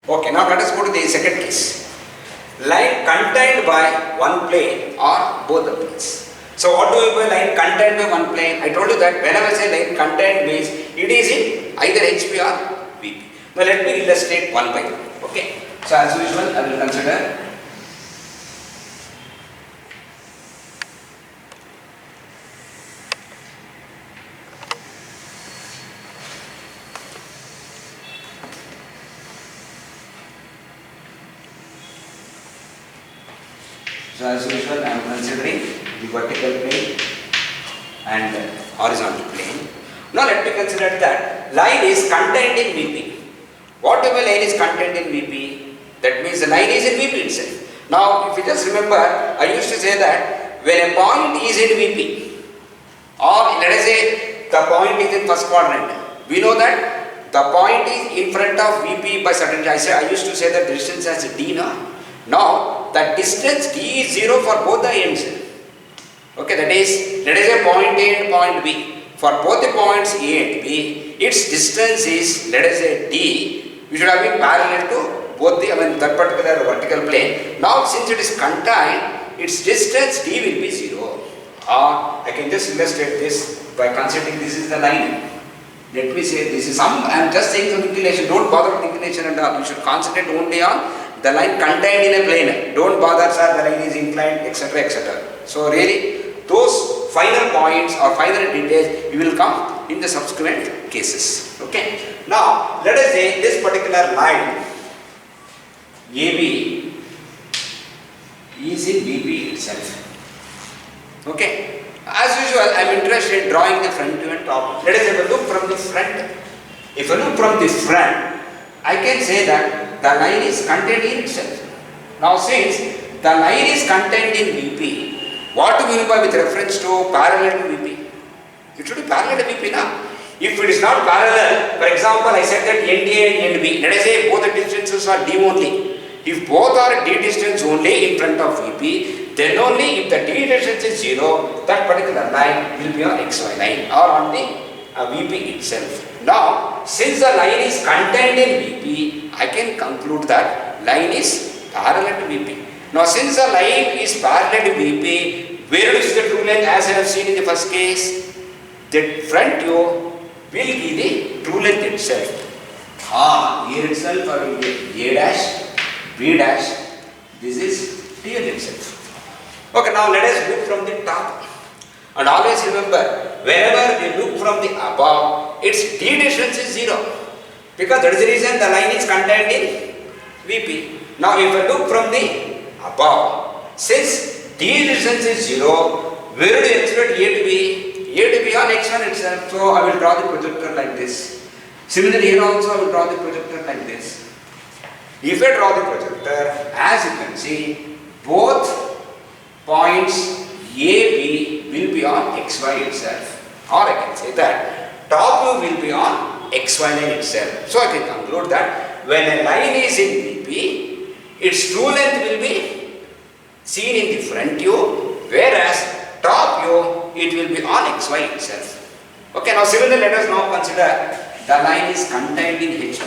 Okay, now let us go to the second case. Line contained by one plane or both the planes. So what do you mean by line contained by one plane? I told you that whenever I say line contained means it is in either HP or VP. Now let me illustrate one by one. Okay. So as usual, I will consider I am considering the vertical plane and horizontal plane. Now let me consider that line is contained in VP. Whatever line is contained in VP, that means the line is in VP itself. Now if you just remember, I used to say that when a point is in VP, or let us say the point is in first quadrant, we know that the point is in front of VP by certain, I used to say that the distance as D now. Now the distance D is 0 for both the ends. Okay, that is, let us say point A and point B. For both the points A and B, its distance is, let us say D, we should have been parallel to both the, that particular vertical plane. Now since it is contained, its distance D will be 0. Or I can just illustrate this by considering this is the line. Let me say this is some, I am just saying some inclination, don't bother with inclination and all. You should concentrate only on the line contained in a plane. Don't bother, sir, the line is inclined, etc., etc. So really, those final points or final details we will come in the subsequent cases. Okay. Now let us say this particular line AB is in VP itself. Okay. As usual, I am interested in drawing the front view and top. Let us have a look from the front. If I look from the front, I can say that the line is contained in itself. Now since the line is contained in VP, what do we mean by with reference to parallel to VP? It should be parallel to VP now. If it is not parallel, for example, I said that ND and NB, let us say both the distances are D only. If both are D distance only in front of VP, then only if the D distance is 0, that particular line will be on XY line or on the VP itself. Now, since the line is contained in VP, I can conclude that line is parallel to VP. Now, since the line is parallel to VP, where is the true length as I have seen in the first case? The front view will be the true length itself. Here itself I will get A dash, B dash, this is TL itself. Okay, now let us look from the top. And always remember, whenever we look from the above, its D distance is 0. Because that is the reason the line is contained in VP. Now if I look from the above, since D distance is 0, where do you expect A to be? A to be on X1 itself. So I will draw the projector like this. Similarly here also I will draw the projector like this. If I draw the projector, as you can see, both points A, B will be on XY itself. Or I can say that top view will be on XY line itself. So I can conclude that when a line is in VP, its true length will be seen in the front view, whereas top view it will be on XY itself. Okay, now similarly let us now consider the line is contained in HP.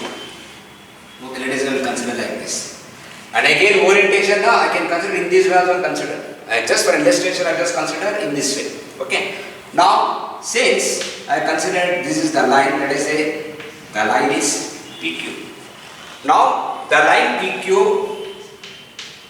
Okay, let us consider like this. And again orientation now I can consider in this way also consider. Just for illustration I just consider in this way. Okay. Now since I consider this is the line, let us say the line is PQ. Now the line PQ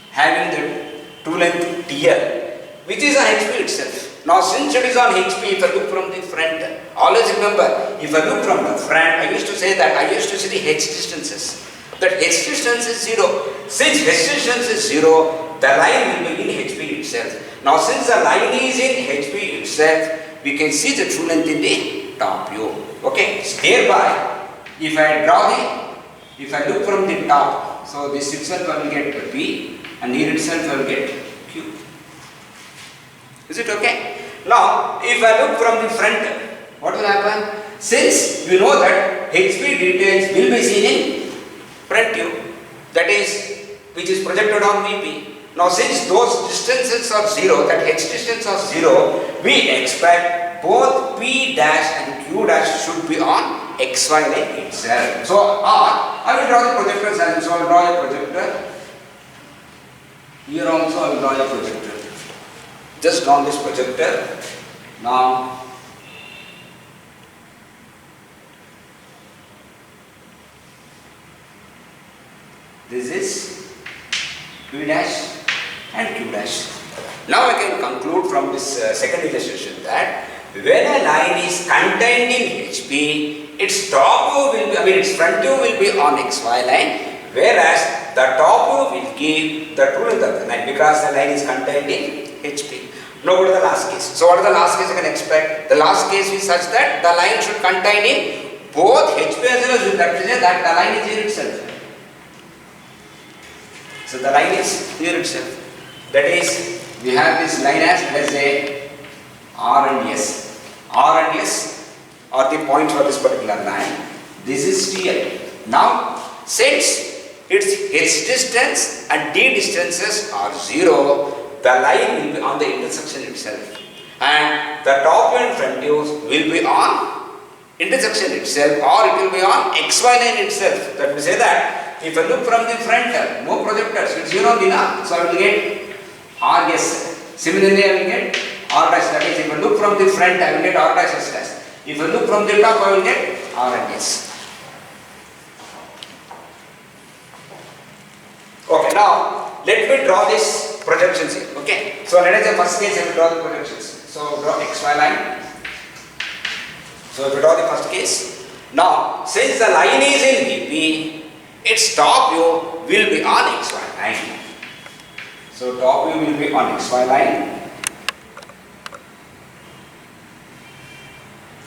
having the true length TL, which is on HP itself. Now since it is on HP, if I look from the front, always remember, if I look from the front, I used to say that I used to see the H distances. That H distance is 0. Since H distance is 0, the line will be in HP itself. Now since the line is in HP itself, we can see the true length in the top view. Okay, so thereby, if I look from the top, so this itself I will get B and here itself I will get Q. Is it okay? Now, if I look from the front, what will happen? Since you know that HP details will be seen in front view, that is, which is projected on VP. Now since those distances are 0, that H distance are 0, we expect both P dash and Q dash should be on XY line itself. So I will draw the projectors and so I will draw a projector. Here also I will draw a projector. Just draw this projector. Now this is P dash and Q dash. Now I can conclude from this second illustration that when a line is contained in HP, its top view will be, its front view will be on XY line, whereas the top view will give the true length of the line because the line is contained in HP. Now go to the last case. So what is the last case you can expect? The last case is such that the line should contain in both HP as well as U. That is that the line is here itself. So the line is here itself. That is, we have this line as, let us say, R and S. R and S are the points for this particular line. This is TL. Now, since its H distance and D distances are 0, the line will be on the intersection itself. And the top and front views will be on intersection itself, or it will be on XY line itself. That will say that if I look from the front, no projectors, it's 0 only now. So I will get RS. Similarly, I will get R dash. That is, if I look from the front, I will get R dash S dash. If I look from the top, I will get R and S. Okay, now let me draw this projections here. Okay, so let us say first case I will draw the projections. So draw XY line. So if we draw the first case, now since the line is in VP, its top view will be on XY line. So top view will be on XY line.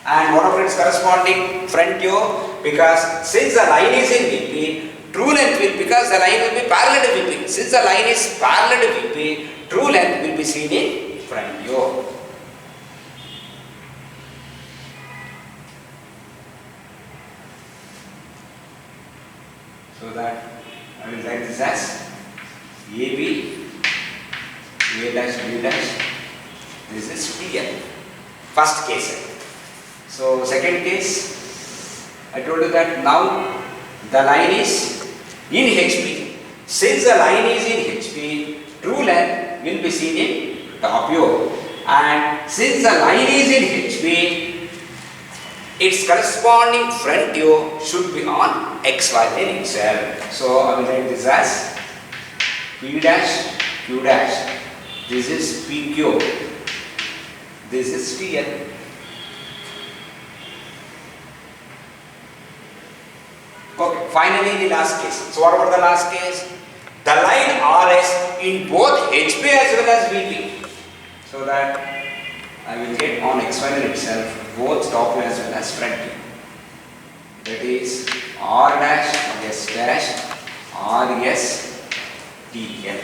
And what of its corresponding front view, because since the line is in VP, true length will, because the line will be parallel to VP. Since the line is parallel to VP, true length will be seen in front view. So that I will write this as AB, A dash, B dash. This is TL. First case. So second case, I told you that now the line is in HP. Since the line is in HP, true length will be seen in top view. And since the line is in HP, its corresponding front view should be on XY line itself. So I will write this as P dash, Q dash. This is PQ. This is TL. Okay, finally the last case. So what about the last case? The line RS in both HP as well as VP. So that I will get on XY line itself both top view as well as front view. That is R dash, S dash, RS, TL.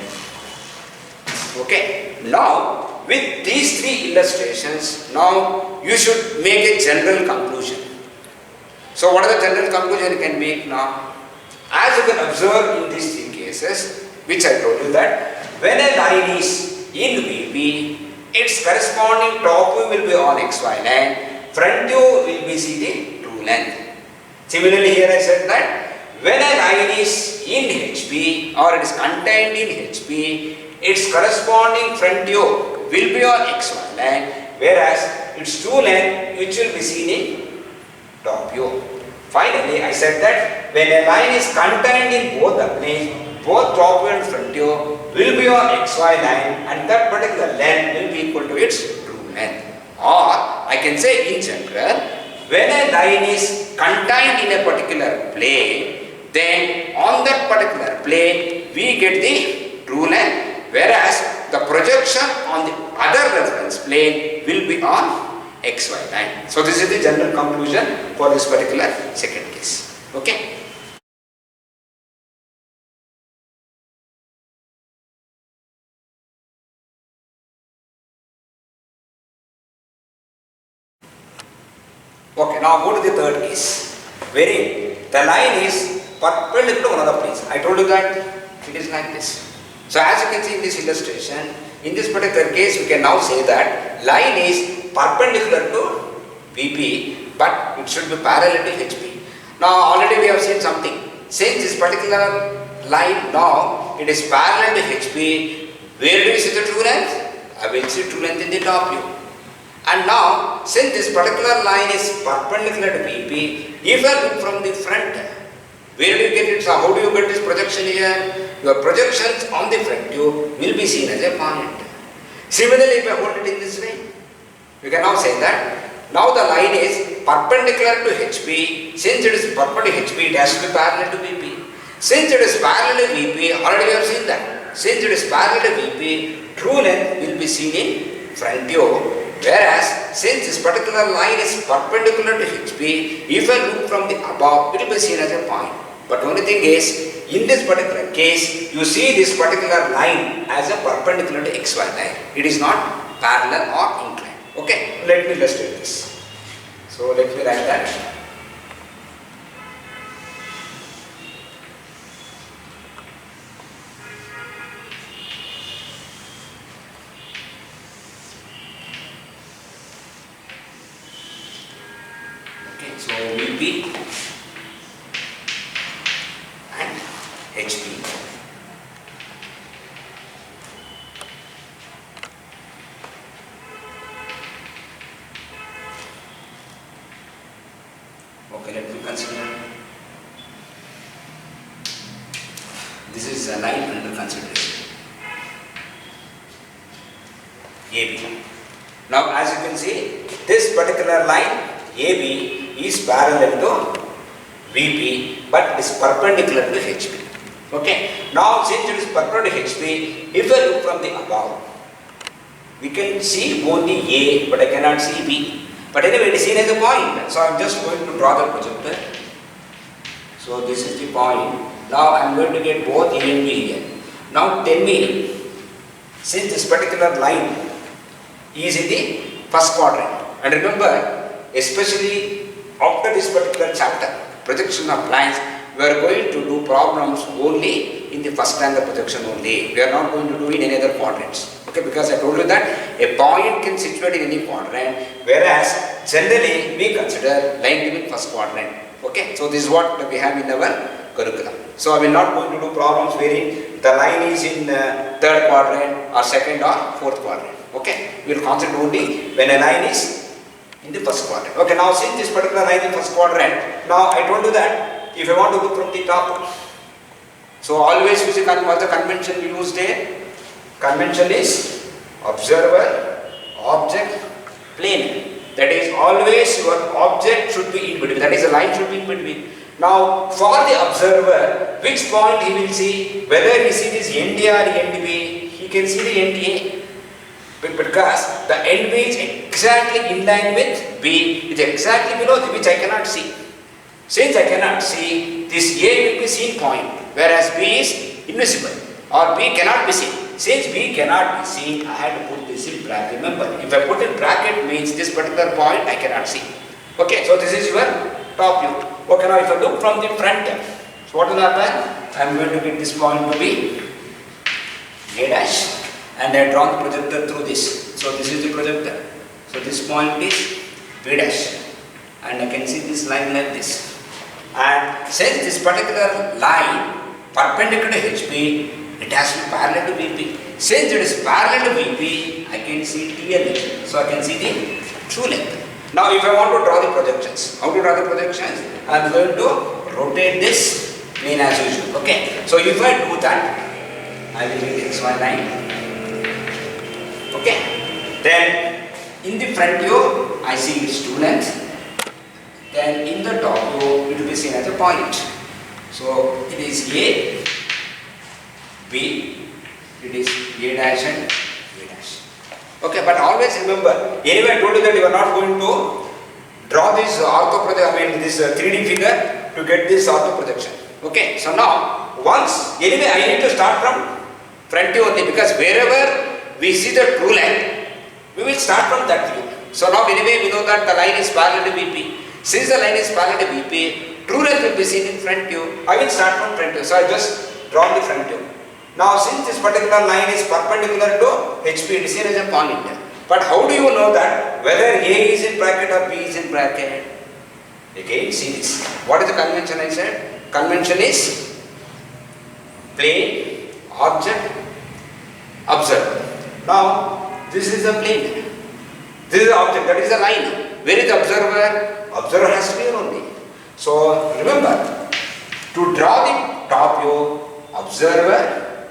Okay, now with these three illustrations, now you should make a general conclusion. So what is the general conclusion you can make now? As you can observe in these three cases, which I told you that when a line is in VP, its corresponding top view will be on XY line, front view will be see the true length. Similarly here I said that when a line is in HP or it is contained in HP, its corresponding front view will be on XY line, whereas its true length which will be seen in top view. Finally, I said that when a line is contained in both the planes, both top view and front view will be on XY line, and that particular length will be equal to its true length. Or I can say in general, when a line is contained in a particular plane, then on that particular plane we get the true length, whereas the projection on the other reference plane will be on XY line. So this is the general conclusion for this particular second case. Okay. Okay, now go to the third case, wherein the line is perpendicular to another place. I told you that it is like this. So as you can see in this illustration, in this particular case we can now say that line is perpendicular to VP, but it should be parallel to HP. Now already we have seen something. Since this particular line now it is parallel to HP, where do you see the true length? I will see true length in the top view. And now since this particular line is perpendicular to BP, if I look from the front, where do you get it? So how do you get this projection here? Your projections on the front view will be seen as a point. Similarly, if I hold it in this way, you can now say that now the line is perpendicular to HP. Since it is perpendicular to HP, it has to be parallel to BP. Since it is parallel to BP, already we have seen that. Since it is parallel to BP, true length will be seen in front view. Whereas, since this particular line is perpendicular to HP, if I look from the above, it will be seen as a point. But only thing is, in this particular case, you see this particular line as a perpendicular to XY line. It is not parallel or inclined. Okay, let me illustrate this. So, let me write that. So VP and HP. Okay, let me consider. This is a line under consideration. AB. Now, as you can see, this particular line AB is parallel to VP, but it is perpendicular to HP. Okay. Now, since it is perpendicular to HP, if I look from the above, we can see only A, but I cannot see B. But anyway, it is seen as a point. So I am just going to draw the projector. So this is the point. Now I am going to get both A and B here. Now tell me, since this particular line is in the first quadrant, and remember, especially after this particular chapter, projection of lines, we are going to do problems only in the first angle projection only. We are not going to do in any other quadrants. Okay, because I told you that a point can situate in any quadrant, whereas generally we consider line to be first quadrant. Okay, so this is what we have in our curriculum. So I will not going to do problems wherein the line is in third quadrant or second or fourth quadrant. Okay, we will concentrate only when a line is in the first quadrant. Okay, now since this particular line in first quadrant, now I told you that if I want to look from the top, so always what's the convention we use there? Convention is observer, object, plane. That is always your object should be in between. That is the line should be in between. Now for the observer, which point he will see? Whether he see this end A or end B, he can see the end A. Because the end B is exactly in line with B, it is exactly below which I cannot see. Since I cannot see, this A will be seen point, whereas B is invisible or B cannot be seen. Since B cannot be seen, I have to put this in bracket. Remember, if I put in bracket means this particular point I cannot see. Okay, so this is your top view. Okay, now if I look from the front, so what will happen? I am going to get this point to be A dash, and I draw the projector through this. So this is the projector. So this point is B dash, and I can see this line like this. And since this particular line perpendicular to HP, it has to be parallel to VP. Since it is parallel to VP, I can see TL. So I can see the true length. Now if I want to draw the projections, how to draw the projections? I am going to rotate this plane as usual. Okay. So if I do that, I will get XY line. Okay. Then in the front view, I see its true length. Then in the top view, it will be seen as a point. So it is A, B, it is A dash and B dash. Okay, but always remember, anyway I told you that you are not going to draw this ortho projection, this 3D figure to get this ortho projection. Okay, so now once, anyway I need to start from front view only, because wherever we see the true length, we will start from that view. So now anyway we know that the line is parallel to VP. Since the line is parallel to VP, true length will be seen in front view. I will start from front view. So I just draw the front view. Now since this particular line is perpendicular to HP, it is seen as a point. But how do you know that whether A is in bracket or B is in bracket? Again, see this. What is the convention I said? Convention is plane, object, observer. Now, this is the plane. This is the object, that is the line. Where is the observer? Observer has to be here only. So, remember, to draw the top view, observer,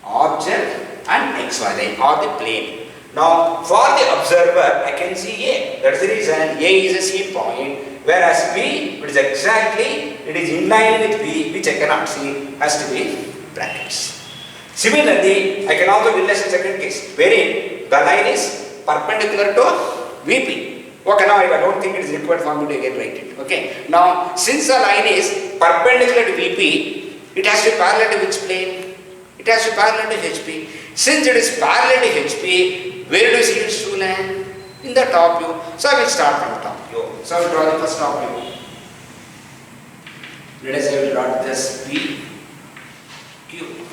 object and xy line or the plane. Now, for the observer, I can see A. That's the reason A is a C point, whereas B, it is exactly, it is in line with B, which I cannot see, has to be brackets. Similarly, I can also witness a second case, wherein the line is perpendicular to VP. Okay, now I don't think it is required for me to again write it. Okay, now since the line is perpendicular to VP, it has to be parallel to which plane? It has to be parallel to HP. Since it is parallel to HP, where do you see its true line? In the top view. So I will start from top view. So I will draw the first top view. Let us say I will draw this P, Q.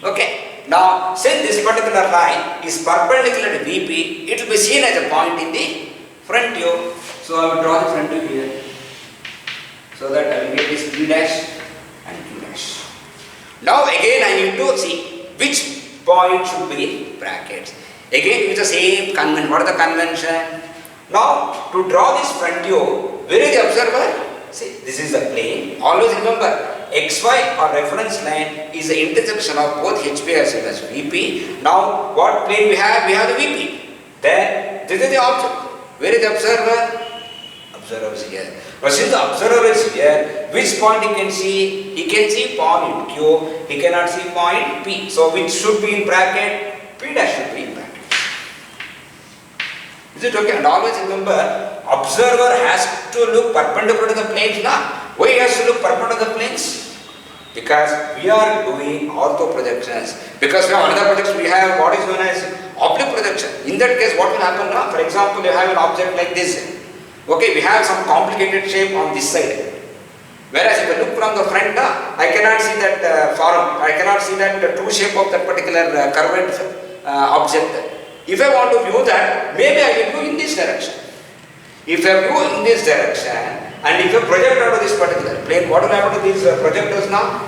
Okay. Now, since this particular line is perpendicular to VP, it will be seen as a point in the front view. So I will draw the front view here. So that I will get this P dash and Q dash. Now again I need to see which point should be in brackets. Again with the same convention. What is the convention? Now to draw this front view, where is the observer? See, this is the plane. Always remember, XY or reference line is the intersection of both HP as well as VP. Now what plane we have? We have the VP. Then this is the object. Where is the observer? Observer is here. Now since the observer is here, which point he can see? He can see point Q, he cannot see point P. So which should be in bracket? P dash should be in bracket. Is it okay? And always remember, observer has to look perpendicular to the planes now. Why he has to look perpendicular to the planes? Because we are doing ortho projections. Because we have another projection, we have what is known as oblique projection. In that case, what will happen now? For example, you have an object like this. Okay, we have some complicated shape on this side. Whereas if I look from the front, I cannot see that form. I cannot see that true shape of that particular curved object. If I want to view that, maybe I will view in this direction. If I view in this direction, and if I project out of this particular plane, what will happen to these projectors now?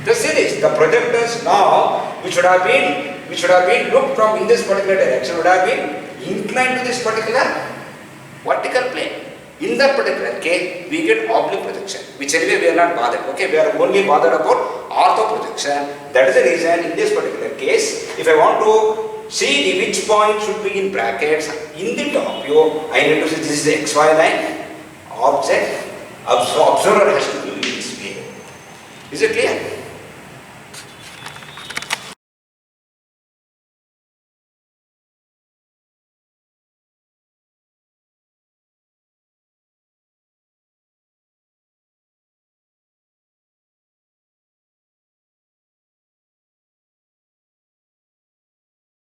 Just see this. The projectors now, which should have been looked from in this particular direction, would have been inclined to this particular vertical plane. In that particular case, we get oblique projection, which anyway we are not bothered. Okay, we are only bothered about ortho projection. That is the reason in this particular case, if I want to see which point should be in brackets, in the top view, I need to see this is the XY line, object, observer has to be in this way. Is it clear?